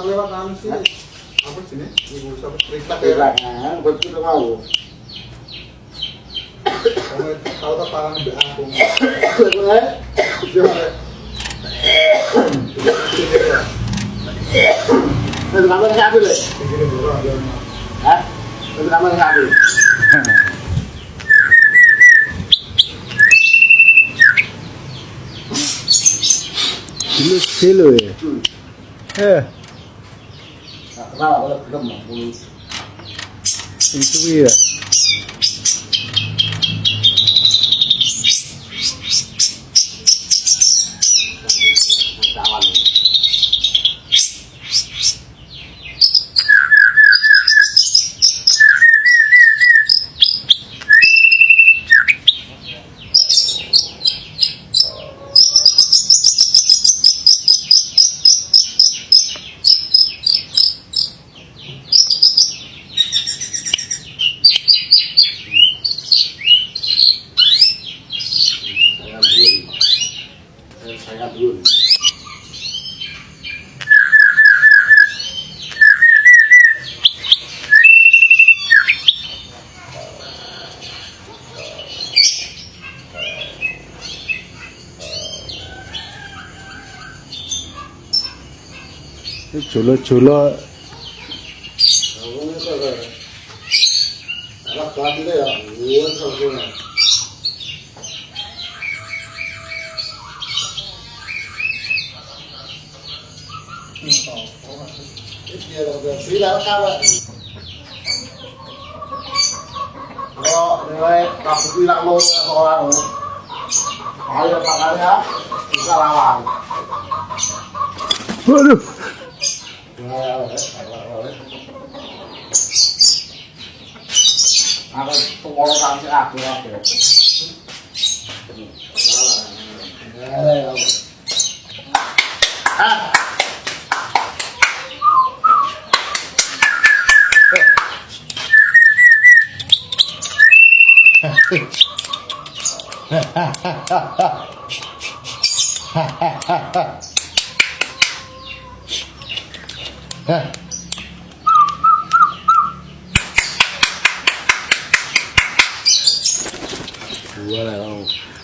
lewat sini. Apa sini? Ibu sampai periksa ya. Betul mau. Kalau kepala di aku. Kamar sapi le. Hah? Kamar sapi. Kilo ya. Kenapa kalau belum mau? Itu ya. Jolo-jolo Anak pelatihnya ya, luar sama. Dia udah bilang kawan. Kalau nilai kamu bilang lo orang, ayo pakarnya bisa lawan. waduh. Aku pengolahan si aku oke. Dua lah.